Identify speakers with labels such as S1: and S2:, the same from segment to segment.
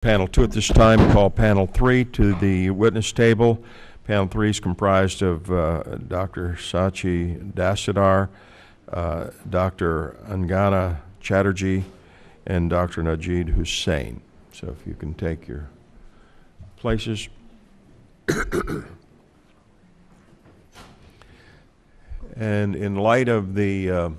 S1: Panel 2 at this time. Call Panel 3 to the witness table. Panel 3 is comprised of Dr. Sachi Dasidar, Dr. Angana Chatterjee, and Dr. Najid Hussain. So if you can take your places. And in light of the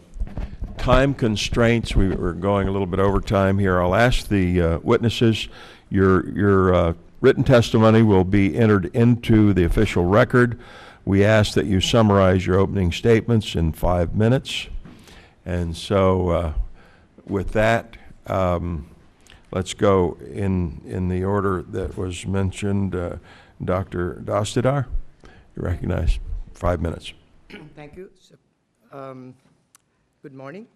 S1: time constraints, we're going a little bit over time here. I'll ask the witnesses, your written testimony will be entered into the official record. We ask that you summarize your opening statements in 5 minutes. And so with that, let's go in the order that was mentioned. Dr. Dastidar, you recognize 5 minutes.
S2: Thank you. So, good morning.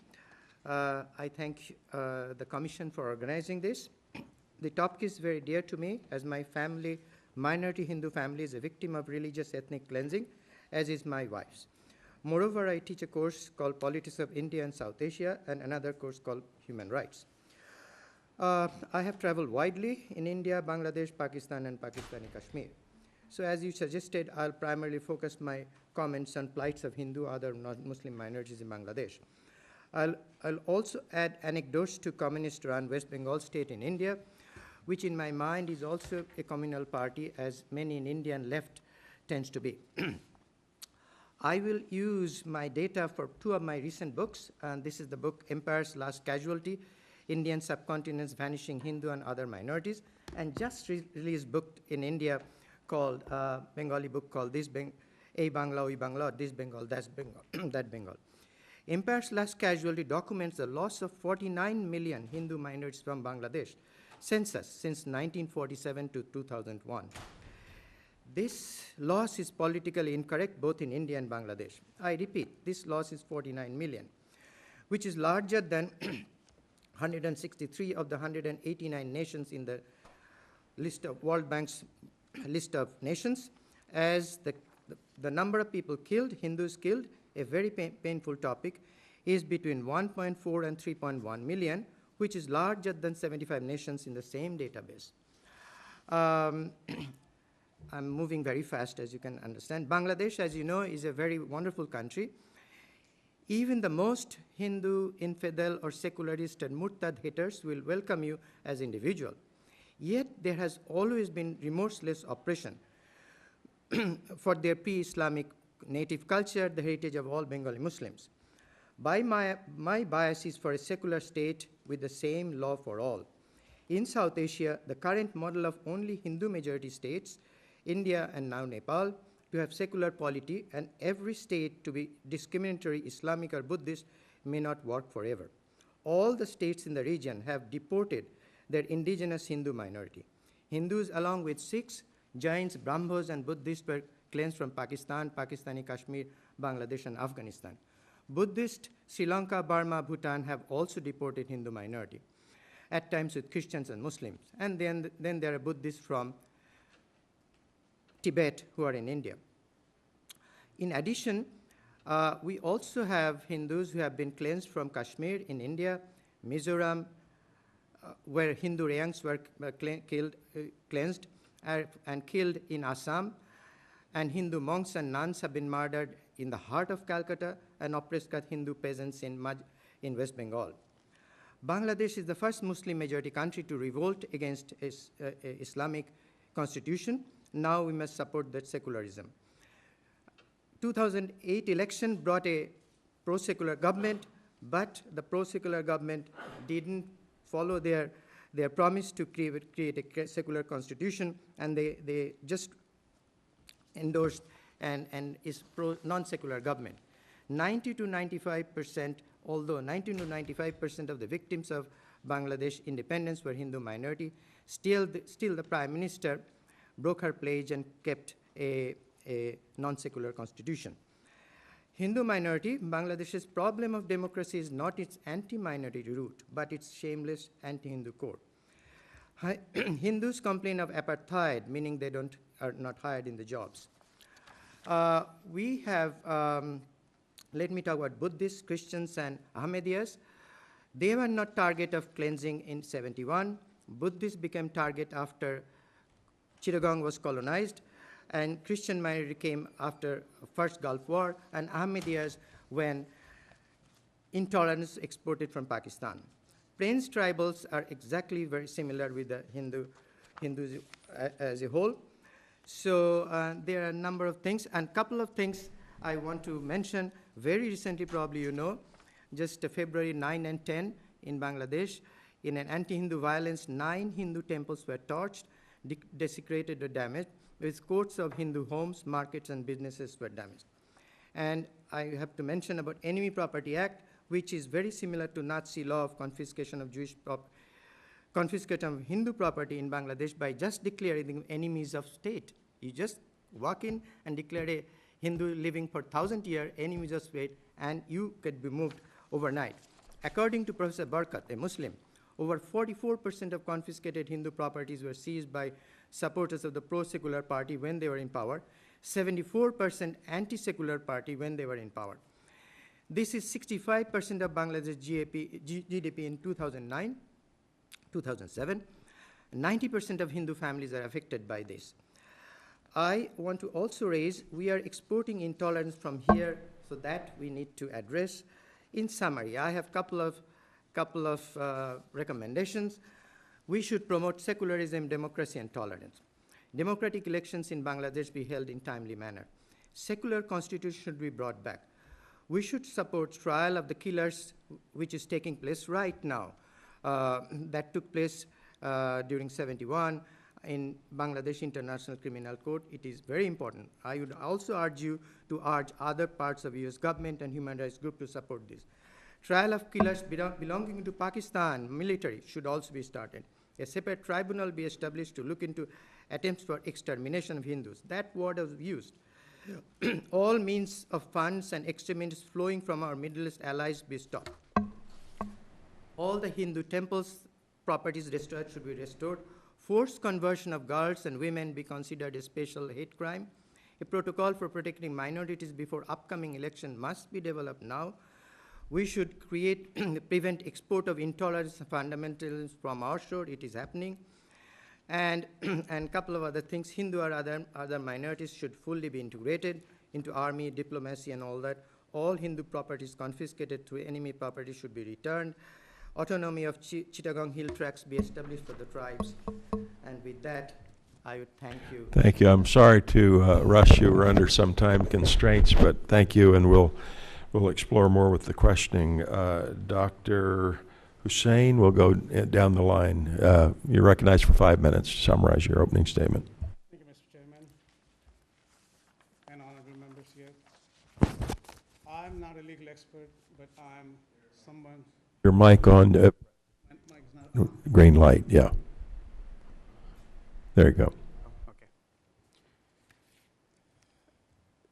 S2: I thank the Commission for organizing this. The topic is very dear to me, as my family, minority Hindu family, is a victim of religious ethnic cleansing, as is my wife's. Moreover, I teach a course called Politics of India and South Asia and another course called Human Rights. I have traveled widely in India, Bangladesh, Pakistan, and Pakistani Kashmir. So as you suggested, I'll primarily focus my comments on plights of Hindu, other non-Muslim minorities in Bangladesh. I'll also add anecdotes to communist-run West Bengal state in India, which in my mind is also a communal party, as many in Indian left tends to be. I will use my data for 2 of my recent books, and this is the book Empire's Last Casualty, Indian Subcontinent's Vanishing Hindu and Other Minorities, and just released book in India called, Bengali book called This A Bangla, Oi Bangla, This Bengal, That's Bengal, That Bengal. Empire's Last Casualty documents the loss of 49 million Hindu minorities from Bangladesh census since 1947 to 2001. This loss is politically incorrect both in India and Bangladesh. I repeat, this loss is 49 million, which is larger than 163 of the 189 nations in the list of World Bank's list of nations, as the number of people killed, Hindus killed, a very painful topic, is between 1.4 and 3.1 million, which is larger than 75 nations in the same database. I'm moving very fast, as you can understand. Bangladesh, as you know, is a very wonderful country. Even the most Hindu, infidel, or secularist and murtad haters will welcome you as individual. Yet there has always been remorseless oppression for their pre-Islamic native culture, the heritage of all Bengali Muslims. My bias is for a secular state with the same law for all. In South Asia, the current model of only Hindu majority states, India and now Nepal, to have secular polity and every state to be discriminatory Islamic or Buddhist may not work forever. All the states in the region have deported their indigenous Hindu minority. Hindus, along with Sikhs, Jains, Brahmos, and Buddhists were cleansed from Pakistan, Pakistani Kashmir, Bangladesh, and Afghanistan. Buddhists, Sri Lanka, Burma, Bhutan have also deported Hindu minority, at times with Christians and Muslims. And then there are Buddhists from Tibet who are in India. In addition, we also have Hindus who have been cleansed from Kashmir in India, Mizoram, where Hindu Rayangs were cleansed and killed in Assam, and Hindu monks and nuns have been murdered in the heart of Calcutta and oppressed Hindu peasants in West Bengal. Bangladesh is the first Muslim majority country to revolt against Islamic constitution. Now we must support that secularism. 2008 election brought a pro-secular government, but the pro-secular government didn't follow their promise to create a secular constitution, and they just endorsed and is non-secular government. 90 to 95%, although 90 to 95% of the victims of Bangladesh independence were Hindu minority, still the Prime Minister broke her pledge and kept a non-secular constitution. Hindu minority, Bangladesh's problem of democracy is not its anti-minority root, but its shameless anti-Hindu core. Hindus complain of apartheid, meaning they are not hired in the jobs. We have, let me talk about Buddhists, Christians, and Ahmadiyyas. They were not target of cleansing in 71. Buddhists became target after Chittagong was colonized, and Christian minority came after First Gulf War, and Ahmadiyas when intolerance exported from Pakistan. Plains tribals are exactly very similar with the Hindus as a whole. So there are a number of things, and a couple of things I want to mention. Very recently, probably you know, just February 9 and 10 in Bangladesh, in an anti-Hindu violence, 9 Hindu temples were torched, desecrated or damaged, with courts of Hindu homes, markets, and businesses were damaged. And I have to mention about Enemy Property Act, which is very similar to Nazi law of confiscation of confiscation of Hindu property in Bangladesh by just declaring them enemies of state. You just walk in and declare a Hindu living for 1,000 years enemies of state, and you could be moved overnight. According to Professor Barkat, a Muslim, over 44% of confiscated Hindu properties were seized by supporters of the pro-secular party when they were in power, 74% anti-secular party when they were in power. This is 65% of Bangladesh GDP in 2009, 2007. 90% of Hindu families are affected by this. I want to also raise, we are exporting intolerance from here, so that we need to address. In summary, I have couple of recommendations. We should promote secularism, democracy, and tolerance. Democratic elections in Bangladesh be held in timely manner. Secular constitution should be brought back. We should support trial of the killers, which is taking place right now. That took place during 71 in Bangladesh International Criminal Court. It is very important. I would also urge you to urge other parts of US government and human rights group to support this. Trial of killers belonging to Pakistan military should also be started. A separate tribunal be established to look into attempts for extermination of Hindus. That word was used. All means of funds and extremities flowing from our Middle East allies be stopped. All the Hindu temples, properties destroyed should be restored. Forced conversion of girls and women be considered a special hate crime. A protocol for protecting minorities before upcoming election must be developed now. We should prevent export of intolerance and fundamentalism from our shore. It is happening. And a couple of other things. Hindu or other minorities should fully be integrated into army, diplomacy, and all that. All Hindu properties confiscated to enemy property should be returned. Autonomy of Chittagong Hill Tracts be established for the tribes. And with that, I would thank you.
S1: Thank you. I'm sorry to rush you. We're under some time constraints, but thank you, and we'll explore more with the questioning. Dr. Hussain, we'll go down the line. You're recognized for 5 minutes to summarize your opening statement.
S3: Thank you, Mr. Chairman, and honorable members here. I'm not a legal expert, but I'm someone.
S1: Your mic on. Green light, yeah. There you go.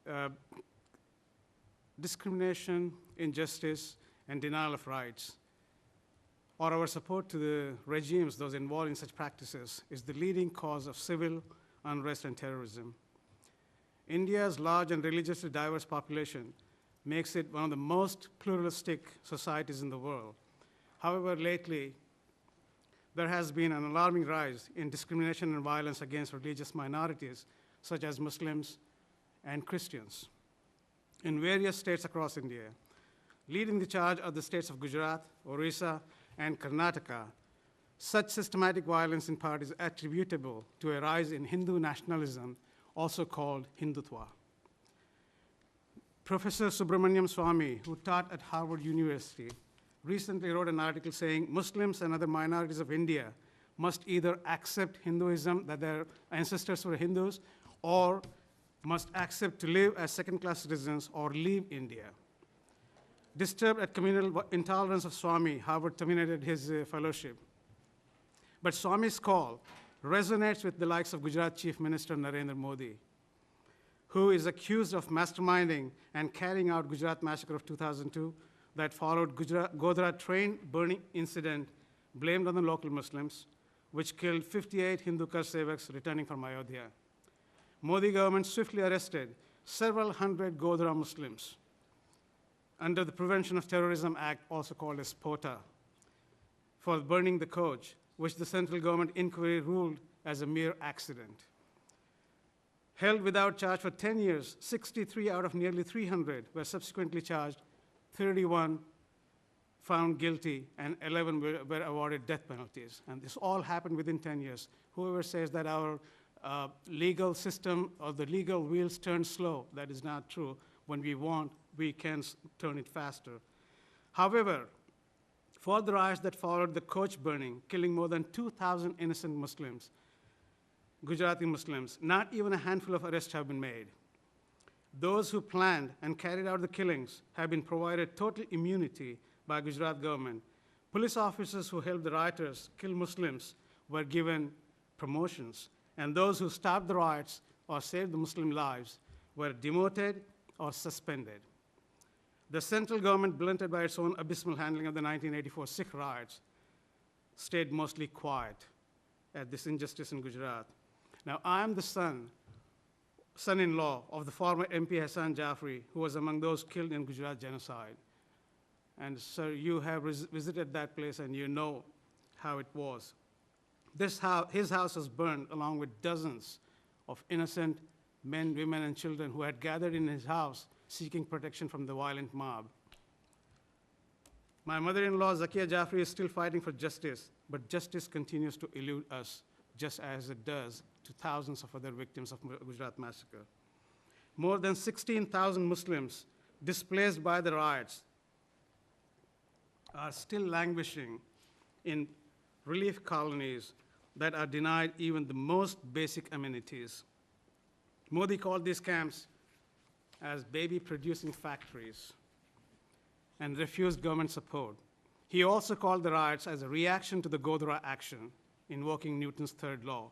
S3: Okay. Discrimination, injustice, and denial of rights, or our support to the regimes, those involved in such practices, is the leading cause of civil unrest and terrorism. India's large and religiously diverse population makes it one of the most pluralistic societies in the world. However, lately, there has been an alarming rise in discrimination and violence against religious minorities, such as Muslims and Christians, in various states across India. Leading the charge are the states of Gujarat, Orissa, and Karnataka. Such systematic violence in part is attributable to a rise in Hindu nationalism, also called Hindutva. Professor Subramaniam Swamy, who taught at Harvard University, recently wrote an article saying Muslims and other minorities of India must either accept Hinduism, that their ancestors were Hindus, or must accept to live as second-class citizens or leave India. Disturbed at communal intolerance of Swamy, Harvard terminated his fellowship. But Swamy's call resonates with the likes of Gujarat Chief Minister Narendra Modi, who is accused of masterminding and carrying out Gujarat massacre of 2002 that followed Godhra train burning incident blamed on the local Muslims, which killed 58 Hindu Kar Sevaks returning from Ayodhya. Modi government swiftly arrested several hundred Godhra Muslims under the Prevention of Terrorism Act, also called as POTA, for burning the coach, which the central government inquiry ruled as a mere accident. Held without charge for 10 years, 63 out of nearly 300 were subsequently charged, 31 found guilty, and 11 were awarded death penalties. And this all happened within 10 years. Whoever says that our legal system or the legal wheels turn slow, that is not true. When we want, we can turn it faster. However, for the riots that followed the coach burning, killing more than 2,000 innocent Muslims, Gujarati Muslims, not even a handful of arrests have been made. Those who planned and carried out the killings have been provided total immunity by Gujarat government. Police officers who helped the rioters kill Muslims were given promotions, and those who stopped the riots or saved the Muslim lives were demoted or suspended. The central government, blunted by its own abysmal handling of the 1984 Sikh riots, stayed mostly quiet at this injustice in Gujarat. Now, I am the son-in-law of the former MP Hassan Jafri, who was among those killed in Gujarat genocide. And sir, you have visited that place and you know how it was. His house was burned along with dozens of innocent men, women, and children who had gathered in his house seeking protection from the violent mob. My mother-in-law, Zakia Jafri, is still fighting for justice, but justice continues to elude us, just as it does to thousands of other victims of Gujarat massacre. More than 16,000 Muslims displaced by the riots are still languishing in relief colonies that are denied even the most basic amenities. Modi called these camps as baby-producing factories and refused government support. He also called the riots as a reaction to the Godhra action, invoking Newton's third law,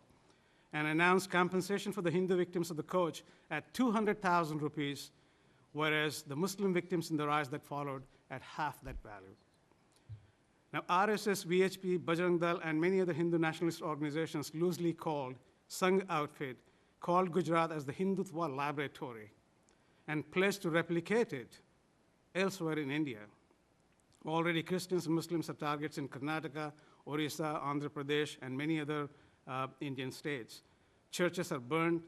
S3: and announced compensation for the Hindu victims of the coach at 200,000 rupees, whereas the Muslim victims in the riots that followed at half that value. Now, RSS, VHP, Bajrang Dal, and many other Hindu nationalist organizations loosely called Sangh outfit called Gujarat as the Hindutva laboratory and pledged to replicate it elsewhere in India. Already, Christians and Muslims are targets in Karnataka, Orissa, Andhra Pradesh, and many other Indian states. Churches are burned.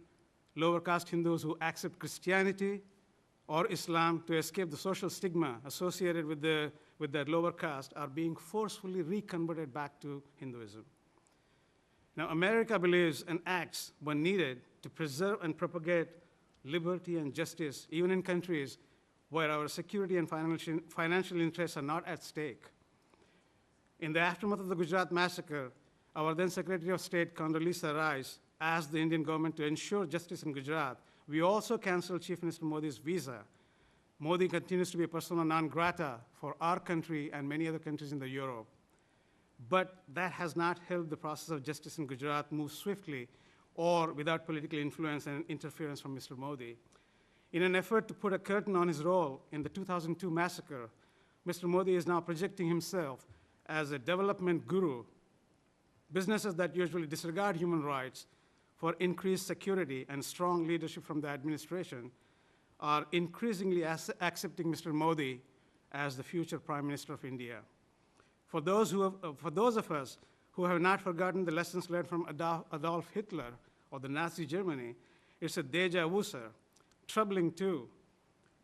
S3: Lower caste Hindus who accept Christianity or Islam to escape the social stigma associated with that lower caste are being forcefully reconverted back to Hinduism. Now, America believes and acts when needed to preserve and propagate liberty and justice, even in countries where our security and financial interests are not at stake. In the aftermath of the Gujarat massacre, our then Secretary of State, Condoleezza Rice, asked the Indian government to ensure justice in Gujarat. We also canceled Chief Minister Modi's visa. Modi continues to be a persona non grata for our country and many other countries in Europe. But that has not helped the process of justice in Gujarat move swiftly or without political influence and interference from Mr. Modi. In an effort to put a curtain on his role in the 2002 massacre, Mr. Modi is now projecting himself as a development guru. Businesses that usually disregard human rights for increased security and strong leadership from the administration are increasingly accepting Mr. Modi as the future Prime Minister of India. For those of us who have not forgotten the lessons learned from Adolf Hitler or the Nazi Germany, it's a deja vu, sir. Troubling too.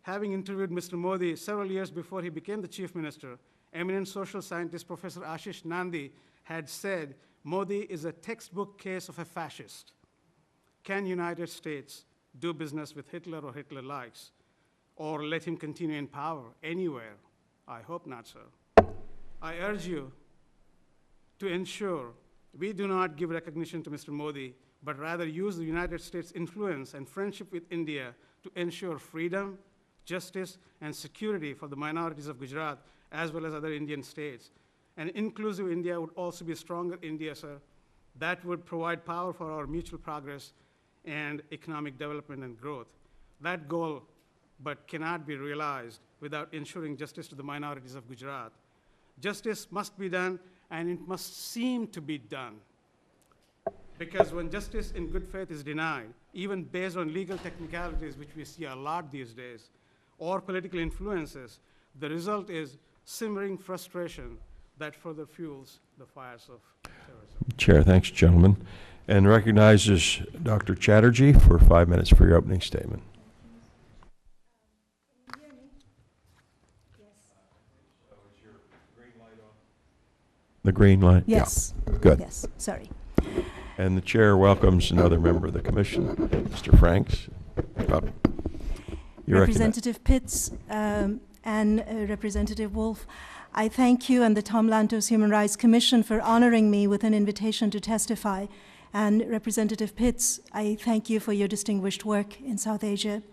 S3: Having interviewed Mr. Modi several years before he became the chief minister, eminent social scientist Professor Ashish Nandi had said, Modi is a textbook case of a fascist. Can United States do business with Hitler or Hitler likes, or let him continue in power anywhere? I hope not, sir. I urge you to ensure we do not give recognition to Mr. Modi, but rather use the United States' influence and friendship with India to ensure freedom, justice, and security for the minorities of Gujarat, as well as other Indian states. An inclusive India would also be a stronger India, sir. That would provide power for our mutual progress and economic development and growth. That goal, but cannot be realized without ensuring justice to the minorities of Gujarat. Justice must be done, and it must seem to be done. Because when justice in good faith is denied, even based on legal technicalities, which we see a lot these days, or political influences, the result is simmering frustration, that further fuels the fires of terrorism.
S1: Chair, thanks, gentlemen. And recognizes Dr. Chatterjee for 5 minutes for your opening statement. The green light?
S4: Yes.
S1: Yeah. Good.
S4: Yes, sorry.
S1: And the chair welcomes another member of the commission, Mr. Franks. You're
S4: Representative Pitts and Representative Wolf, I thank you and the Tom Lantos Human Rights Commission for honoring me with an invitation to testify. And Representative Pitts, I thank you for your distinguished work in South Asia.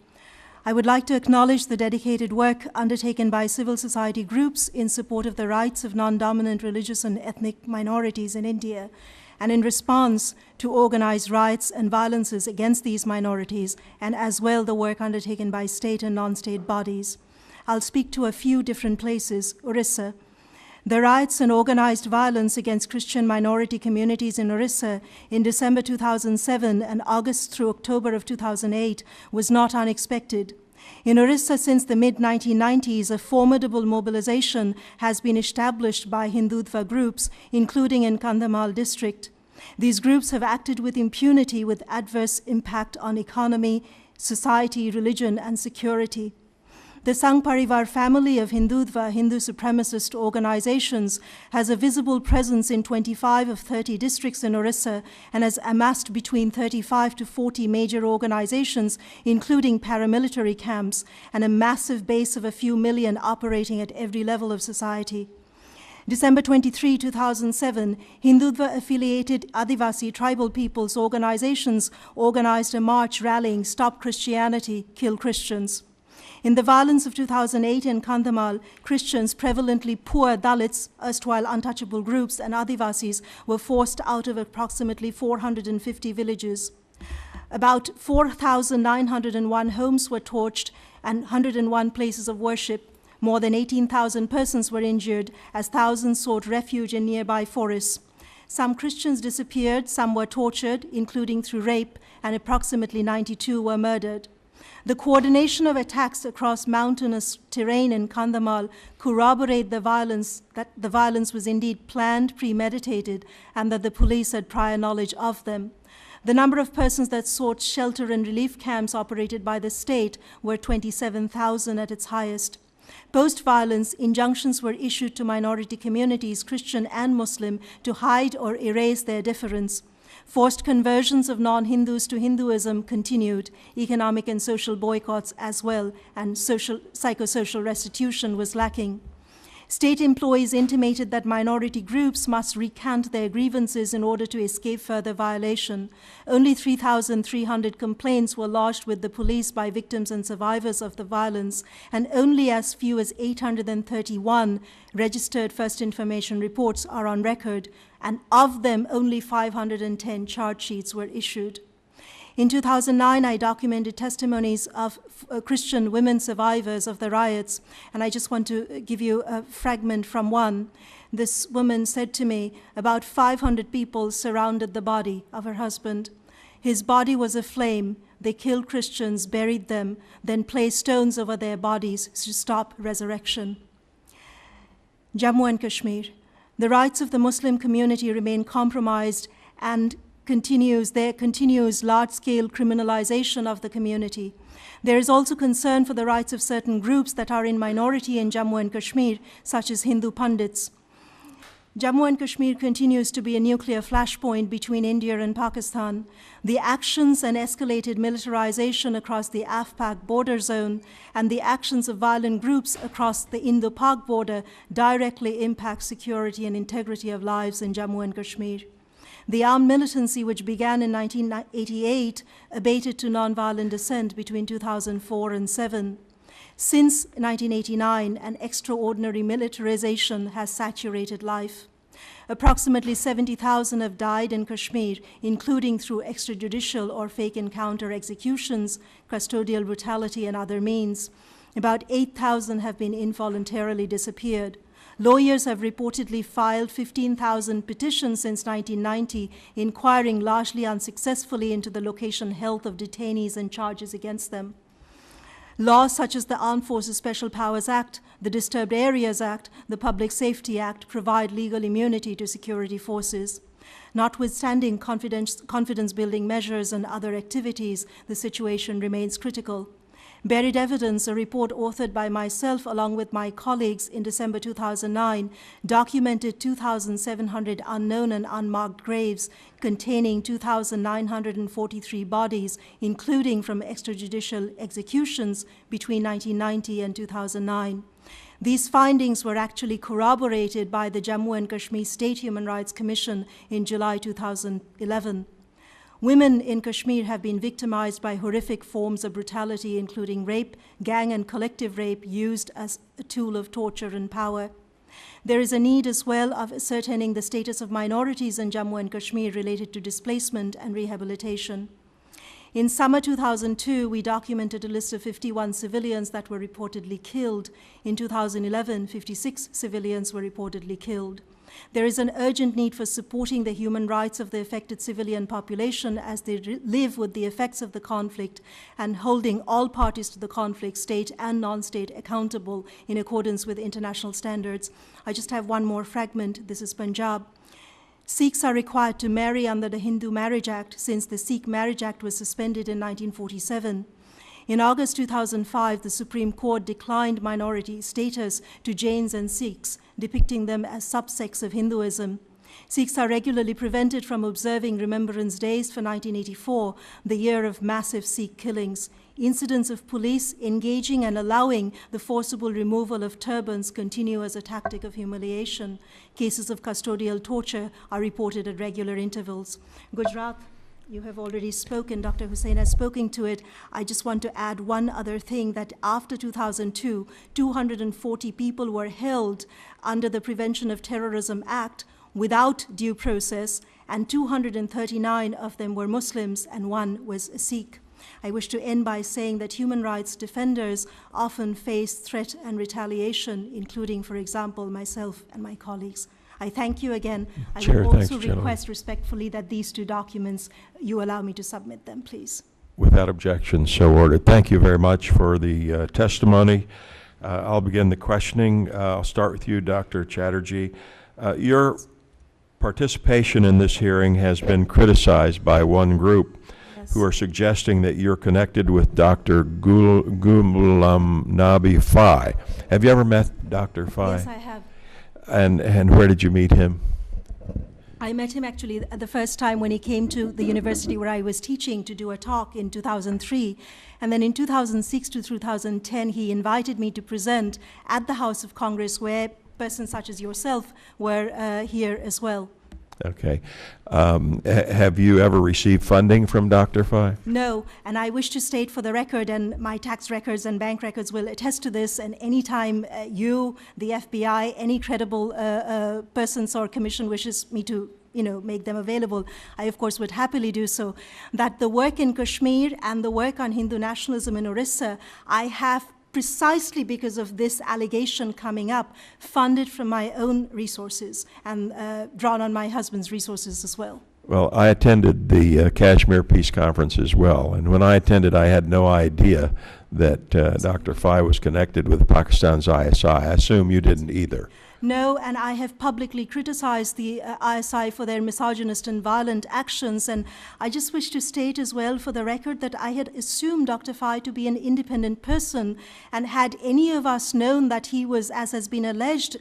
S4: I would like to acknowledge the dedicated work undertaken by civil society groups in support of the rights of non-dominant religious and ethnic minorities in India, and in response to organized riots and violences against these minorities, and as well the work undertaken by state and non-state bodies. I'll speak to a few different places. Orissa. The riots and organized violence against Christian minority communities in Orissa in December 2007 and August through October of 2008 was not unexpected. In Orissa, since the mid-1990s, a formidable mobilization has been established by Hindutva groups, including in Kandhamal district. These groups have acted with impunity with adverse impact on economy, society, religion, and security. The Sangh Parivar family of Hindutva, Hindu supremacist organizations, has a visible presence in 25 of 30 districts in Orissa and has amassed between 35 to 40 major organizations, including paramilitary camps, and a massive base of a few million operating at every level of society. December 23, 2007, Hindutva-affiliated Adivasi tribal peoples organizations organized a march rallying Stop Christianity, Kill Christians. In the violence of 2008 in Kandhamal, Christians, prevalently poor Dalits, erstwhile untouchable groups, and Adivasis were forced out of approximately 450 villages. About 4,901 homes were torched and 101 places of worship. More than 18,000 persons were injured as thousands sought refuge in nearby forests. Some Christians disappeared, some were tortured, including through rape, and approximately 92 were murdered. The coordination of attacks across mountainous terrain in Kandhamal corroborate that the violence was indeed planned, premeditated, and that the police had prior knowledge of them. The number of persons that sought shelter in relief camps operated by the state were 27,000 at its highest. Post-violence, injunctions were issued to minority communities, Christian and Muslim, to hide or erase their difference. Forced conversions of non-Hindus to Hinduism continued, economic and social boycotts as well, and psychosocial restitution was lacking. State employees intimated that minority groups must recant their grievances in order to escape further violation. Only 3,300 complaints were lodged with the police by victims and survivors of the violence, and only as few as 831 registered first information reports are on record, and of them only 510 charge sheets were issued. In 2009, I documented testimonies of Christian women survivors of the riots, and I just want to give you a fragment from one. This woman said to me, about 500 people surrounded the body of her husband. His body was aflame. They killed Christians, buried them, then placed stones over their bodies to stop resurrection. Jammu and Kashmir. The rights of the Muslim community remain compromised and there continues large-scale criminalization of the community. There is also concern for the rights of certain groups that are in minority in Jammu and Kashmir, such as Hindu Pandits. Jammu and Kashmir continues to be a nuclear flashpoint between India and Pakistan. The actions and escalated militarization across the Af-Pak border zone and the actions of violent groups across the Indo-Pak border directly impact security and integrity of lives in Jammu and Kashmir. The armed militancy, which began in 1988, abated to nonviolent dissent between 2004 and 2007. Since 1989, an extraordinary militarization has saturated life. Approximately 70,000 have died in Kashmir, including through extrajudicial or fake encounter executions, custodial brutality, and other means. About 8,000 have been involuntarily disappeared. Lawyers have reportedly filed 15,000 petitions since 1990, inquiring largely unsuccessfully into the location health of detainees and charges against them. Laws such as the Armed Forces Special Powers Act, the Disturbed Areas Act, the Public Safety Act provide legal immunity to security forces. Notwithstanding confidence-building measures and other activities, the situation remains critical. Buried Evidence, a report authored by myself along with my colleagues in December 2009, documented 2,700 unknown and unmarked graves containing 2,943 bodies, including from extrajudicial executions between 1990 and 2009. These findings were actually corroborated by the Jammu and Kashmir State Human Rights Commission in July 2011. Women in Kashmir have been victimized by horrific forms of brutality, including rape, gang and collective rape used as a tool of torture and power. There is a need as well of ascertaining the status of minorities in Jammu and Kashmir related to displacement and rehabilitation. In summer 2002, we documented a list of 51 civilians that were reportedly killed. In 2011, 56 civilians were reportedly killed. There is an urgent need for supporting the human rights of the affected civilian population as they live with the effects of the conflict and holding all parties to the conflict, state and non-state, accountable in accordance with international standards. I just have one more fragment. This is Punjab. Sikhs are required to marry under the Hindu Marriage Act since the Sikh Marriage Act was suspended in 1947. In August 2005, the Supreme Court declined minority status to Jains and Sikhs, depicting them as subsects of Hinduism. Sikhs are regularly prevented from observing Remembrance Days for 1984, the year of massive Sikh killings. Incidents of police engaging and allowing the forcible removal of turbans continue as a tactic of humiliation. Cases of custodial torture are reported at regular intervals. Gujarat, you have already spoken, Dr. Hussain has spoken to it. I just want to add one other thing, that after 2002, 240 people were held under the Prevention of Terrorism Act without due process, and 239 of them were Muslims and one was a Sikh. I wish to end by saying that human rights defenders often face threat and retaliation, including, for example, myself and my colleagues. I thank you again.
S1: Chair,
S4: I will also
S1: thanks,
S4: request respectfully that these two documents, you allow me to submit them, please.
S1: Without objection, so ordered. Thank you very much for the testimony. I'll begin the questioning. I'll start with you, Dr. Chatterjee. Your participation in this hearing has been criticized by one group who are suggesting that you're connected with Dr. Ghulam Nabi Fai. Have you ever met Dr. Fai?
S4: Yes, I have.
S1: And where did you meet him?
S4: I met him actually the first time when he came to the university where I was teaching to do a talk in 2003. And then in 2006 to 2010, he invited me to present at the House of Congress, where persons such as yourself were here as well.
S1: Okay. Have you ever received funding from Dr. Fai?
S4: No, and I wish to state for the record, and my tax records and bank records will attest to this, and anytime you, the FBI, any credible persons or commission wishes me to make them available, I of course would happily do so, that the work in Kashmir and the work on Hindu nationalism in Orissa, I have precisely because of this allegation coming up, funded from my own resources and drawn on my husband's resources as well.
S1: Well, I attended the Kashmir Peace Conference as well, and when I attended, I had no idea that Dr. Fai was connected with Pakistan's ISI. I assume you didn't either.
S4: No, and I have publicly criticized the ISI for their misogynist and violent actions, and I just wish to state as well for the record that I had assumed Dr. Fai to be an independent person, and had any of us known that he was, as has been alleged,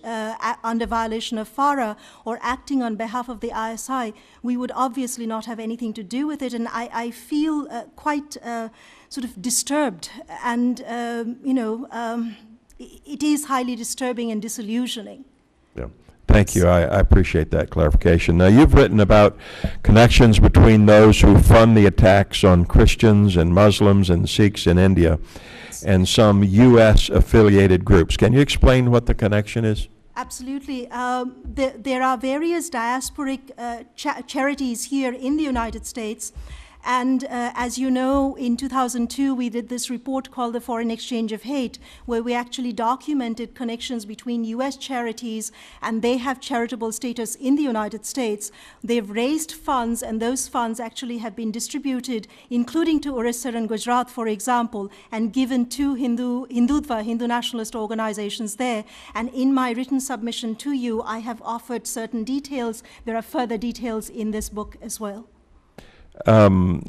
S4: under violation of FARA or acting on behalf of the ISI, we would obviously not have anything to do with it, and I feel quite sort of disturbed, and it is highly disturbing and disillusioning.
S1: Yeah. Thank you. I appreciate that clarification. Now, you've written about connections between those who fund the attacks on Christians and Muslims and Sikhs in India and some U.S. affiliated groups. Can you explain what the connection is?
S4: Absolutely. There are various diasporic charities here in the United States, And as you know, in 2002, we did this report called The Foreign Exchange of Hate, where we actually documented connections between US charities, and they have charitable status in the United States. They've raised funds, and those funds actually have been distributed, including to Orissa and Gujarat, for example, and given to Hindutva, Hindu nationalist organizations there. And in my written submission to you, I have offered certain details. There are further details in this book as well.
S1: To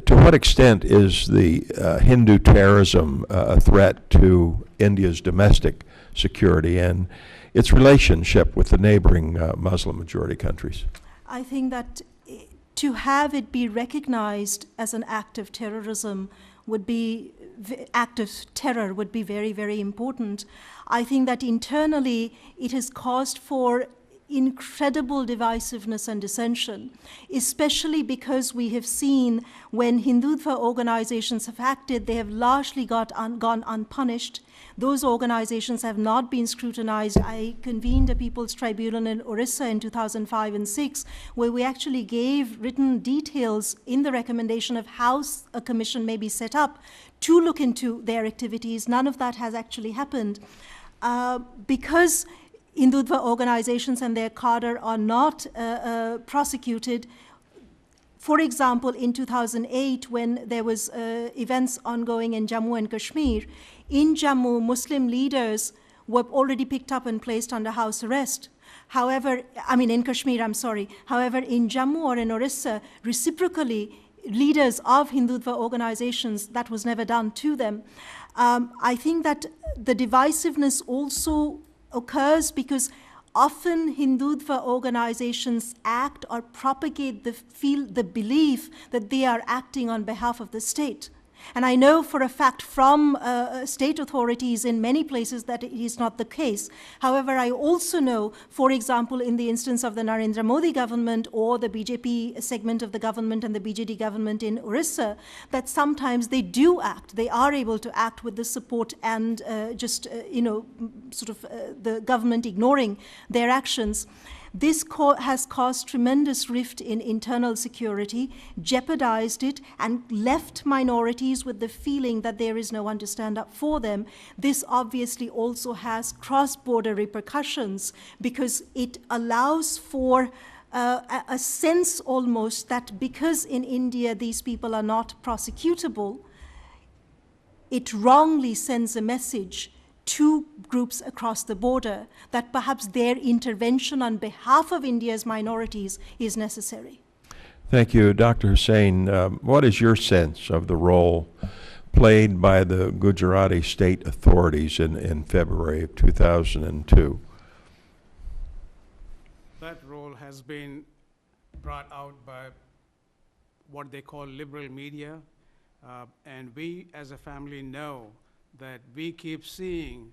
S1: what extent is the Hindu terrorism a threat to India's domestic security and its relationship with the neighboring Muslim majority countries?
S4: I think that to have it be recognized as an act of terrorism would be, act of terror would be very, very important. I think that internally it has caused for incredible divisiveness and dissension, especially because we have seen when Hindutva organizations have acted, they have largely gone unpunished. Those organizations have not been scrutinized. I convened a People's Tribunal in Orissa in 2005 and 6, where we actually gave written details in the recommendation of how a commission may be set up to look into their activities. None of that has actually happened. Because Hindutva organizations and their cadre are not prosecuted. For example, in 2008, when there was events ongoing in Jammu and Kashmir, in Jammu, Muslim leaders were already picked up and placed under house arrest. However, in Kashmir, I'm sorry. However, in Jammu or in Orissa, reciprocally, leaders of Hindutva organizations, that was never done to them. I think that the divisiveness also occurs because often Hindutva organizations act or propagate the belief that they are acting on behalf of the state. And I know for a fact from state authorities in many places that it is not the case. However, I also know, for example, in the instance of the Narendra Modi government or the BJP segment of the government and the BJD government in Orissa, that sometimes they do act. They are able to act with the support and the government ignoring their actions. This has caused tremendous rift in internal security, jeopardized it, and left minorities with the feeling that there is no one to stand up for them. This obviously also has cross-border repercussions because it allows for a sense almost that because in India these people are not prosecutable, it wrongly sends a message to groups across the border that perhaps their intervention on behalf of India's minorities is necessary.
S1: Thank you. Dr. Hussain, what is your sense of the role played by the Gujarati state authorities in February of 2002?
S3: That role has been brought out by what they call liberal media, and we as a family know that we keep seeing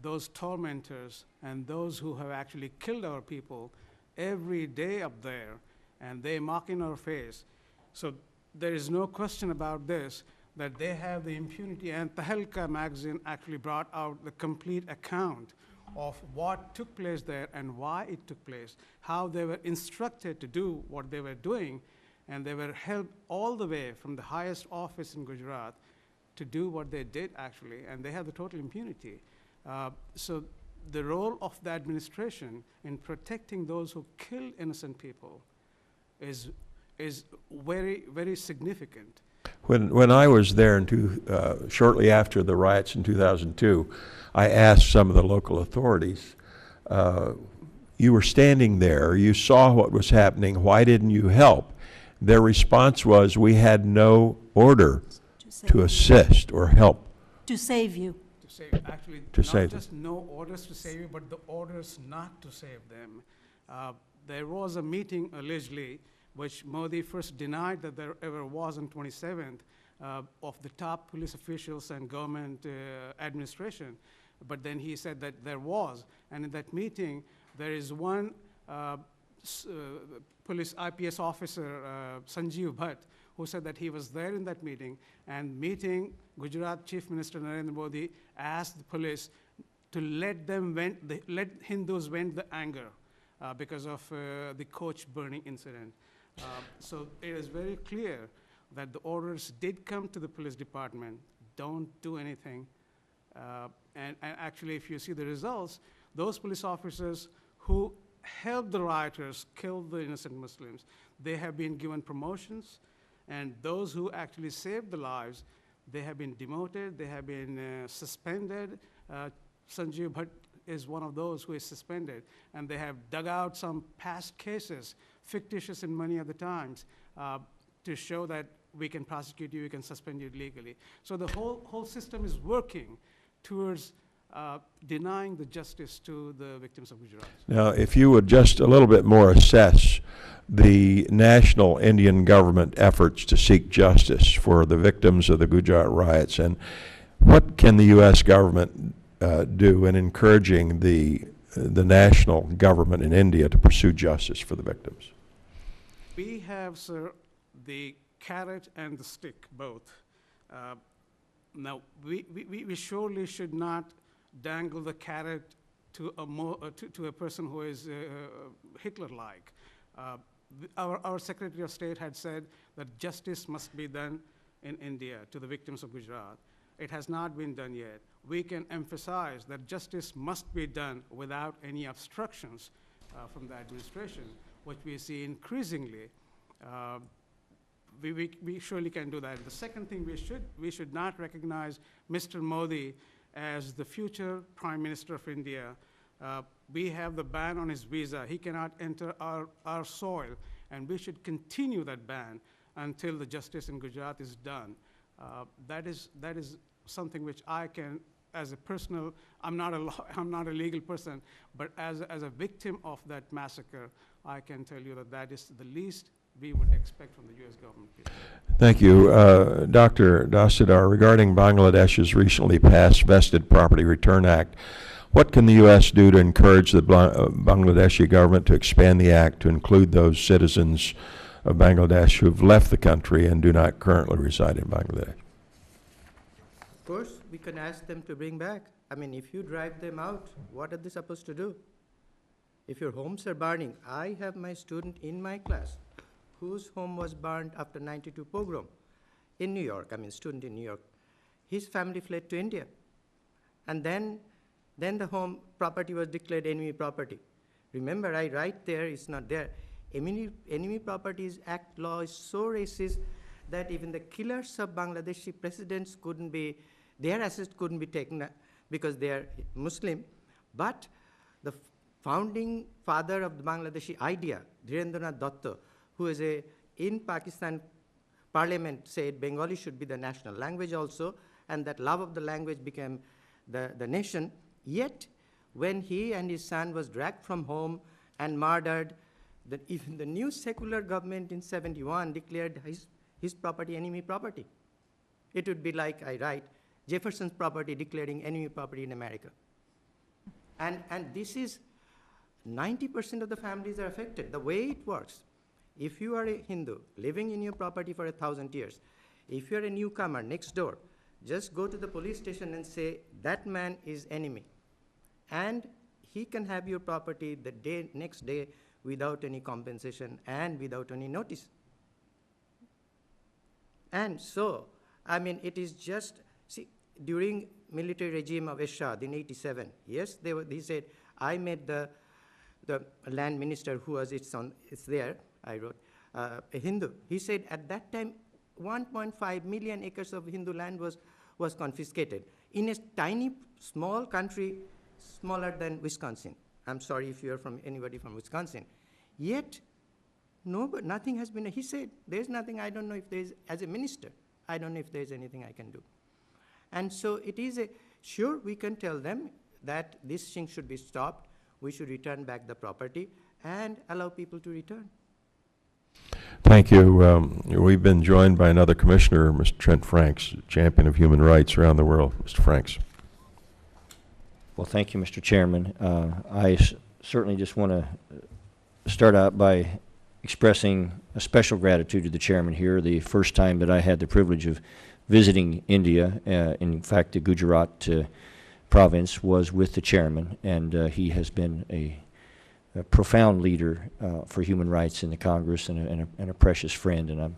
S3: those tormentors and those who have actually killed our people every day up there, and they mock in our face. So there is no question about this, that they have the impunity, and Tahalka magazine actually brought out the complete account of what took place there and why it took place, how they were instructed to do what they were doing, and they were held all the way from the highest office in Gujarat to do what they did actually, and they have the total impunity. So the role of the administration in protecting those who killed innocent people is very, very significant.
S1: When I was there shortly after the riots in 2002, I asked some of the local authorities, you were standing there, you saw what was happening, why didn't you help? Their response was, we had no order to assist or help.
S4: To save you.
S3: To save, actually,
S1: to
S3: not
S1: save
S3: just no orders to save you, but the orders not to save them. There was a meeting, allegedly, which Modi first denied that there ever was on 27th, of the top police officials and government administration. But then he said that there was. And in that meeting, there is one police IPS officer, Sanjeev Bhatt, who said that he was there in that meeting, and Gujarat Chief Minister Narendra Modi asked the police to let Hindus vent the anger because of the coach burning incident. So it is very clear that the orders did come to the police department, don't do anything. And actually, if you see the results, those police officers who helped the rioters kill the innocent Muslims, they have been given promotions, and those who actually saved the lives, they have been demoted, they have been suspended. Sanjeev Bhatt is one of those who is suspended, and they have dug out some past cases, fictitious in many of the times, to show that we can prosecute you, we can suspend you legally. So the whole system is working towards denying the justice to the victims of Gujarat.
S1: Now, if you would just a little bit more assess the national Indian government efforts to seek justice for the victims of the Gujarat riots, and what can the U.S. government do in encouraging the national government in India to pursue justice for the victims?
S3: We have, sir, the carrot and the stick, both. Now, we surely should not dangle the carrot to a person who is Hitler-like. Our Secretary of State had said that justice must be done in India to the victims of Gujarat. It has not been done yet. We can emphasize that justice must be done without any obstructions from the administration, which we see increasingly. We surely can do that. The second thing, we should not recognize Mr. Modi as the future Prime Minister of India. We have the ban on his visa. He cannot enter our soil, and we should continue that ban until the justice in Gujarat is done. That is something which I can, as a personal, I'm not a legal person, but as a victim of that massacre, I can tell you that that is the least we would expect from the U.S. government.
S1: Thank you. Dr. Dasidar, regarding Bangladesh's recently passed Vested Property Return Act, what can the U.S. do to encourage the Bangladeshi government to expand the act to include those citizens of Bangladesh who have left the country and do not currently reside in Bangladesh?
S2: Of course, we can ask them to bring back. I mean, if you drive them out, what are they supposed to do? If your homes are burning, I have my student in my class whose home was burned after 92 pogrom in New York, I mean, student in New York. His family fled to India. And then the home property was declared enemy property. Remember, I write there, it's not there. Enemy Properties Act law is so racist that even the killers of Bangladeshi presidents couldn't be, their assets couldn't be taken because they are Muslim. But the founding father of the Bangladeshi idea, Dhirendranath Datta, who is in Pakistan parliament, said Bengali should be the national language also, and that love of the language became the nation. Yet, when he and his son was dragged from home and murdered, even the new secular government in 71 declared his property enemy property. It would be like, I write, Jefferson's property declaring enemy property in America. And this is, 90% of the families are affected. The way it works, if you are a Hindu living in your property for 1,000 years, if you're a newcomer next door, just go to the police station and say, that man is enemy. And he can have your property the next day without any compensation and without any notice. And so, I mean, it is just, see, during military regime of Ershad in 87, yes, he said, I made the land minister who was, it's there, I wrote, a Hindu. He said at that time, 1.5 million acres of Hindu land was confiscated in a tiny, small country, smaller than Wisconsin. I'm sorry if you're anybody from Wisconsin. Yet, nothing has been, he said, there's nothing, I don't know if there's, as a minister, I don't know if there's anything I can do. And so it is sure, we can tell them that this thing should be stopped, we should return back the property and allow people to return.
S1: Thank you. We've been joined by another commissioner, Mr. Trent Franks, champion of human rights around the world. Mr. Franks.
S5: Well, thank you, Mr. Chairman. I certainly just want to start out by expressing a special gratitude to the chairman here. The first time that I had the privilege of visiting India, in fact, the Gujarat province, was with the chairman, and he has been a profound leader for human rights in the Congress and a precious friend, and I'm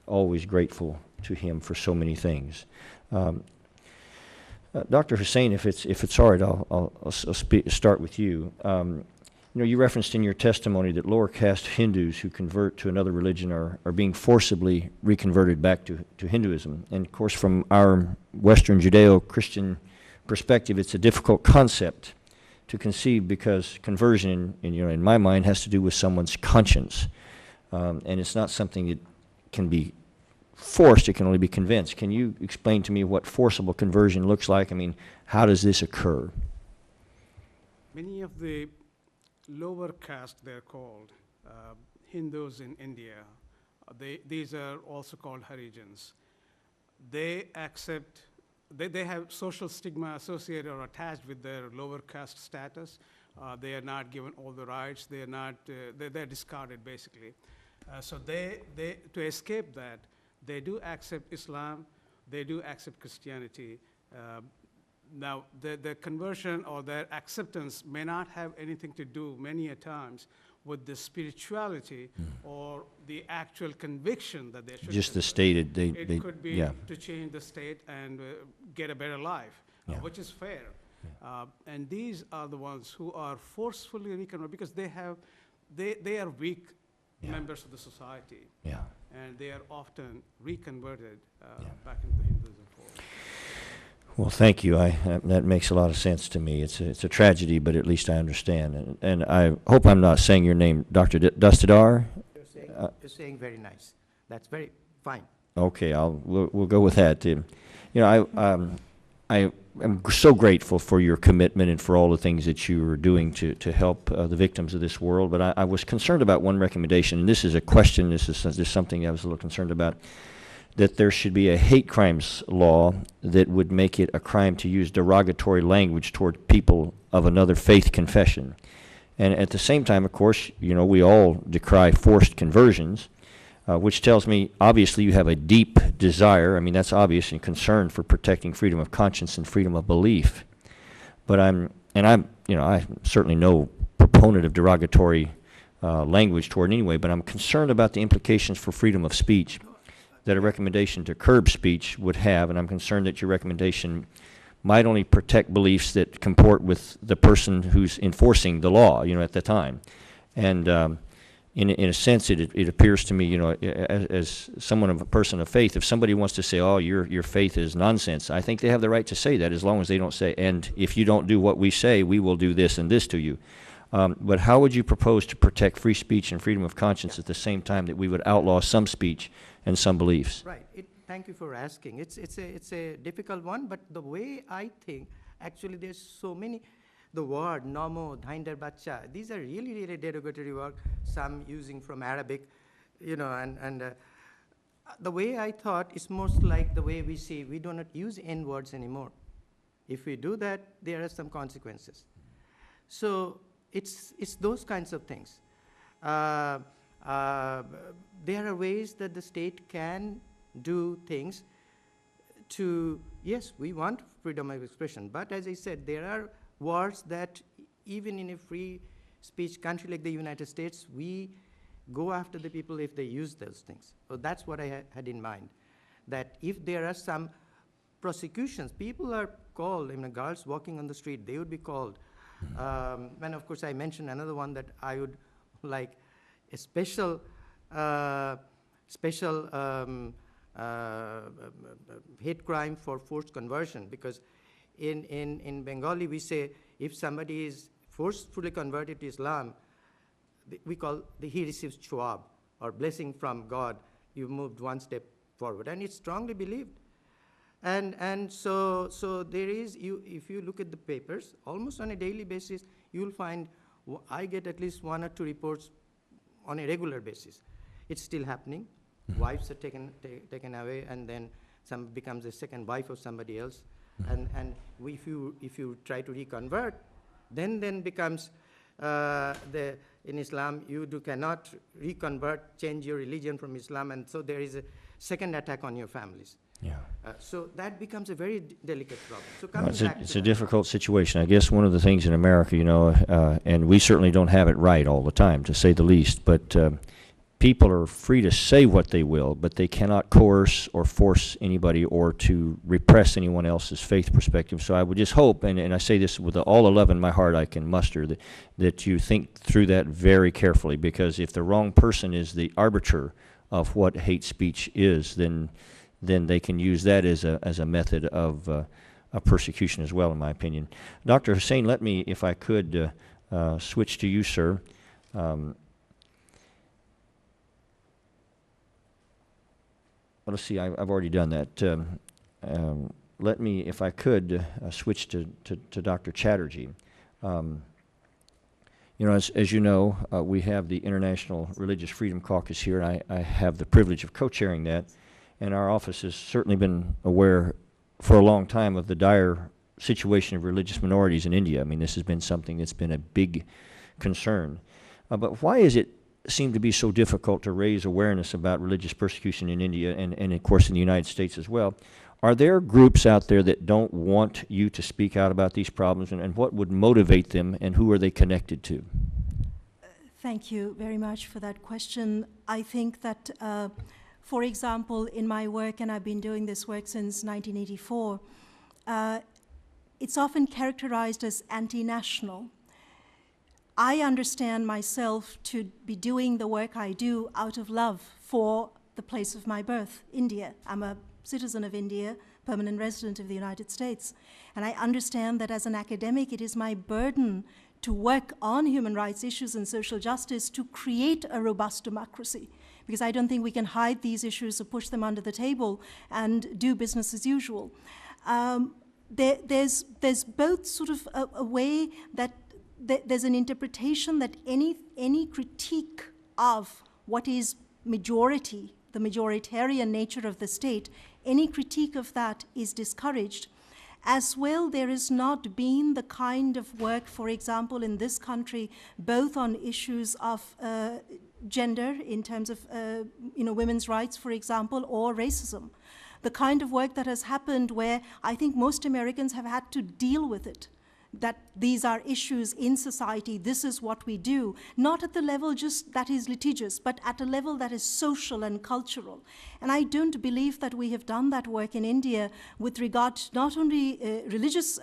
S5: always grateful to him for so many things. Dr. Hussain, if it's all right, I'll start with you. You know, you referenced in your testimony that lower caste Hindus who convert to another religion are being forcibly reconverted back to Hinduism. And of course, from our Western Judeo-Christian perspective, it's a difficult concept to conceive because conversion, in my mind, has to do with someone's conscience. And it's not something that can be forced, it can only be convinced. Can you explain to me what forcible conversion looks like? I mean, how does this occur?
S3: Many of the lower caste, they're called, Hindus in India, these are also called Harijans. They accept, they have social stigma associated or attached with their lower caste status. They are not given all the rights. They are not, they're discarded basically. So to escape that, they do accept Islam, they do accept Christianity. Now, the conversion or their acceptance may not have anything to do many a times with the spirituality or the actual conviction that they should.
S5: Just the stated,
S3: it could be
S5: yeah.
S3: to change the state and get a better life,
S5: Yeah.
S3: which is fair. Yeah. And these are the ones who are forcefully reconverted because they are weak
S5: Yeah.
S3: members of the society.
S5: Yeah.
S3: And they are often reconverted
S5: Yeah.
S3: back into Hinduism.
S5: Well, thank you. That makes a lot of sense to me. It's a tragedy, but at least I understand. And I hope I'm not saying your name, Dr. Dustadar.
S2: You're saying very nice. That's very fine.
S5: Okay, we'll go with that. You know, I am so grateful for your commitment and for all the things that you are doing to help the victims of this world. But I was concerned about one recommendation, and this is a question. This is something I was a little concerned about. That there should be a hate crimes law that would make it a crime to use derogatory language toward people of another faith confession. And at the same time, of course, you know, we all decry forced conversions, which tells me, obviously, you have a deep desire, I mean, that's obvious, and concern for protecting freedom of conscience and freedom of belief. But I'm certainly no proponent of derogatory language toward anyway, but I'm concerned about the implications for freedom of speech that a recommendation to curb speech would have, and I'm concerned that your recommendation might only protect beliefs that comport with the person who's enforcing the law, you know, at the time. And in a sense, it appears to me, you know, as someone of a person of faith, if somebody wants to say, oh, your faith is nonsense, I think they have the right to say that as long as they don't say, and if you don't do what we say, we will do this and this to you. But how would you propose to protect free speech and freedom of conscience at the same time that we would outlaw some speech and some beliefs?
S2: Right. Thank you for asking. It's a difficult one, but the way I think, actually, there's so many. The word "nomo," "dhinder bacha," these are really, really derogatory words. Some using from Arabic, you know, and the way I thought is most like the way we see. We do not use N words anymore. If we do that, there are some consequences. So it's those kinds of things. There are ways that the state can do things to, yes, we want freedom of expression, but as I said, there are words that even in a free speech country like the United States, we go after the people if they use those things. So that's what I had in mind, that if there are some prosecutions, people are called, I mean, girls walking on the street, they would be called. And of course, I mentioned another one that I would like a special hate crime for forced conversion, because in Bengali we say if somebody is forcefully converted to Islam, he receives chawab or blessing from God. You've moved one step forward, and it's strongly believed. And so there is, if you look at the papers, almost on a daily basis, you'll find, I get at least 1 or 2 reports on a regular basis. It's still happening. Wives are taken away, and then some becomes a second wife of somebody else. And if you try to reconvert, then becomes in Islam you cannot reconvert, change your religion from Islam, and so there is a second attack on your families.
S5: Yeah.
S2: So that becomes a very delicate problem. So
S5: Well,
S2: coming
S5: it's
S2: back
S5: it's
S2: to
S5: a
S2: that.
S5: difficult situation. I guess one of the things in America, you know, and we certainly don't have it right all the time, to say the least, but people are free to say what they will, but they cannot coerce or force anybody or to repress anyone else's faith perspective. So I would just hope, and I say this with all the love in my heart I can muster, that you think through that very carefully, because if the wrong person is the arbiter of what hate speech is, then they can use that as a method of persecution as well, in my opinion. Dr. Hussain, let me, if I could, switch to you, sir. Well, let's see, I've already done that. Let me, if I could, switch to Dr. Chatterjee. You know, as you know, we have the International Religious Freedom Caucus here, and I have the privilege of co-chairing that. And our office has certainly been aware for a long time of the dire situation of religious minorities in India. I mean, this has been something that's been a big concern. But why is it seem to be so difficult to raise awareness about religious persecution in India and of course in the United States as well? Are there groups out there that don't want you to speak out about these problems, and what would motivate them, and who are they connected to?
S4: Thank you very much for that question. I think that, for example, in my work, and I've been doing this work since 1984, it's often characterized as anti-national. I understand myself to be doing the work I do out of love for the place of my birth, India. I'm a citizen of India, permanent resident of the United States. And I understand that as an academic, it is my burden to work on human rights issues and social justice to create a robust democracy. Because I don't think we can hide these issues or push them under the table and do business as usual. There's both sort of a way that there's an interpretation that any critique of what is majority, the majoritarian nature of the state, any critique of that is discouraged. As well, there has not been the kind of work, for example, in this country, both on issues of gender in terms of women's rights, for example, or racism. The kind of work that has happened where I think most Americans have had to deal with it, that these are issues in society, this is what we do, not at the level just that is litigious, but at a level that is social and cultural. And I don't believe that we have done that work in India with regard to not only religious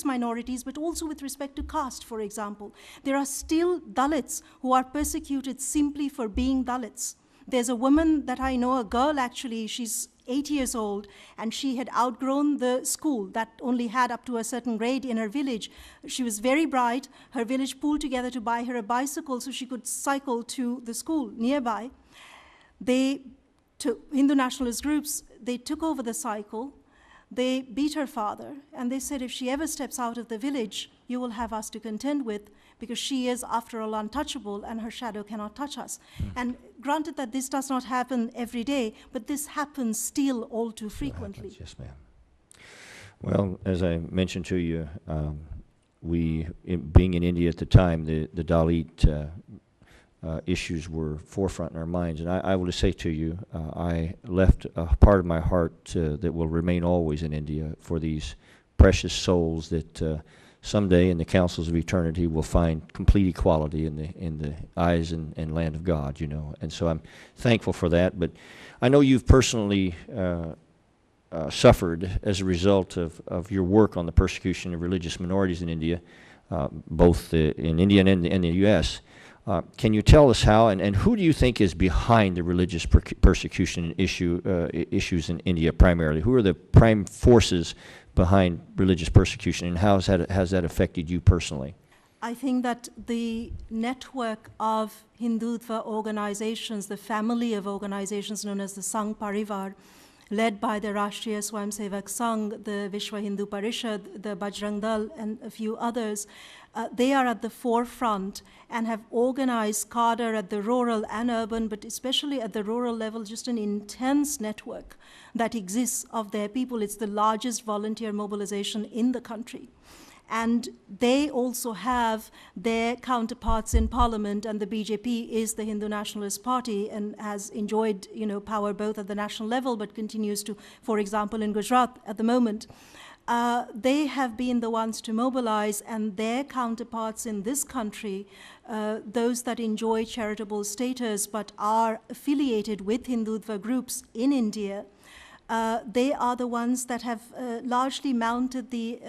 S4: minorities, but also with respect to caste, for example. There are still Dalits who are persecuted simply for being Dalits. There's a woman that I know, a girl actually, she's 8 years old, and she had outgrown the school that only had up to a certain grade in her village. She was very bright. Her village pooled together to buy her a bicycle so she could cycle to the school nearby. Hindu nationalist groups, they took over the cycle. They beat her father, and they said, if she ever steps out of the village, you will have us to contend with, because she is, after all, untouchable, and her shadow cannot touch us. And granted that this does not happen every day, but this happens still all too frequently.
S5: Yes, ma'am. Well, as I mentioned to you, being in India at the time, the Dalit issues were forefront in our minds. And I will just say to you, I left a part of my heart that will remain always in India for these precious souls that someday in the councils of eternity will find complete equality in the eyes and land of God, you know. And so I'm thankful for that. But I know you've personally suffered as a result of your work on the persecution of religious minorities in India, both in India and in the U.S. Can you tell us how, and who do you think is behind the religious persecution issues in India primarily? Who are the prime forces behind religious persecution, and how has that affected you personally?
S4: I think that the network of Hindutva organizations, the family of organizations known as the Sangh Parivar, led by the Rashtriya Swayamsevak Sangh, the Vishwa Hindu Parishad, the Bajrang Dal, and a few others, they are at the forefront and have organized cadre at the rural and urban, but especially at the rural level, just an intense network that exists of their people. It's the largest volunteer mobilization in the country. And they also have their counterparts in parliament, and the BJP is the Hindu Nationalist Party and has enjoyed, power both at the national level, but continues to, for example, in Gujarat at the moment. They have been the ones to mobilize, and their counterparts in this country, those that enjoy charitable status but are affiliated with Hindutva groups in India, they are the ones that have largely mounted the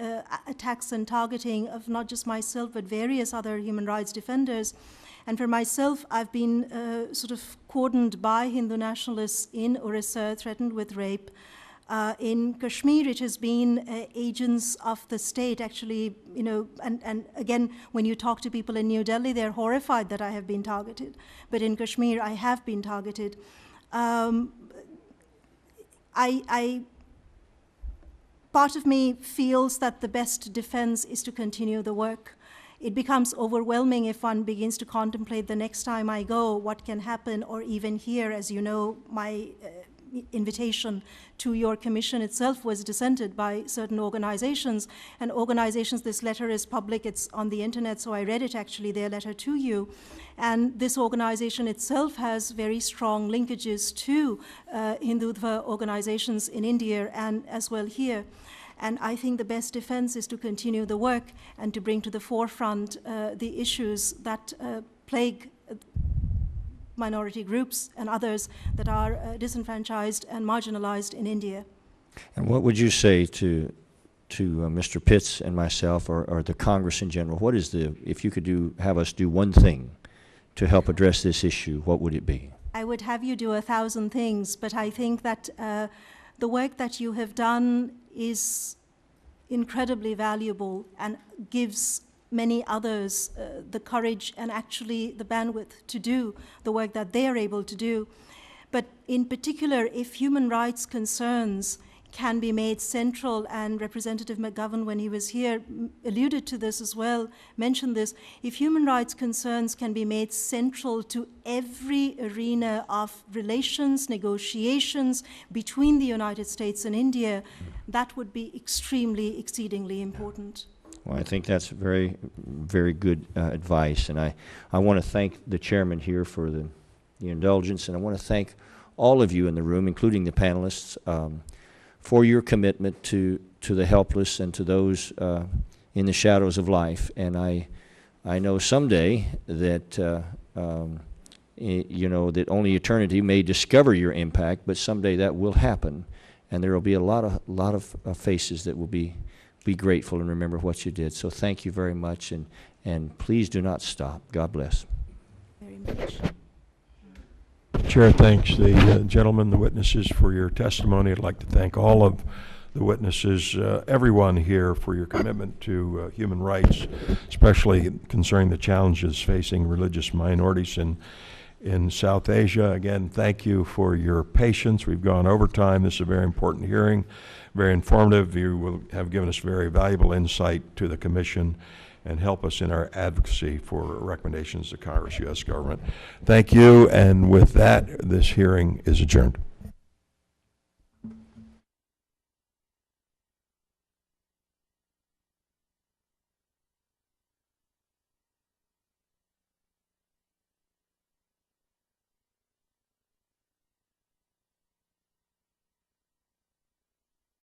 S4: attacks and targeting of not just myself, but various other human rights defenders. And for myself, I've been sort of cordoned by Hindu nationalists in Orissa, threatened with rape. In Kashmir, it has been agents of the state, actually, and again, when you talk to people in New Delhi, they're horrified that I have been targeted. But in Kashmir, I have been targeted. Part of me feels that the best defense is to continue the work. It becomes overwhelming if one begins to contemplate the next time I go, what can happen, or even here, as you know, my invitation to your commission itself was dissented by certain organizations. And organizations, this letter is public, it's on the internet, so I read it actually, their letter to you. And this organization itself has very strong linkages to Hindutva organizations in India and as well here. And I think the best defense is to continue the work and to bring to the forefront the issues that plague minority groups and others that are disenfranchised and marginalized in India.
S5: And what would you say to Mr. Pitts and myself, or the Congress in general? What is if you could have us do one thing to help address this issue, what would it be?
S4: I would have you do 1,000 things, but I think that the work that you have done is incredibly valuable and gives many others the courage and actually the bandwidth to do the work that they are able to do. But in particular, if human rights concerns can be made central, and Representative McGovern, when he was here, alluded to this as well, mentioned this, if human rights concerns can be made central to every arena of relations, negotiations between the United States and India, that would be extremely, exceedingly important.
S5: Well, I think that's very, very good advice, and I want to thank the chairman here for the indulgence, and I want to thank all of you in the room, including the panelists, for your commitment to the helpless and to those in the shadows of life. And I know someday that that only eternity may discover your impact, but someday that will happen, and there will be a lot of faces that will be grateful and remember what you did. So thank you very much, and please do not stop. God bless.
S4: Very much.
S1: Chair thanks the gentlemen, the witnesses, for your testimony. I'd like to thank all of the witnesses, everyone here, for your commitment to human rights, especially concerning the challenges facing religious minorities in South Asia. Again, thank you for your patience. We've gone over time. This is a very important hearing, very informative. You will have given us very valuable insight to the Commission and help us in our advocacy for recommendations to Congress, U.S. government. Thank you, and with that, this hearing is adjourned.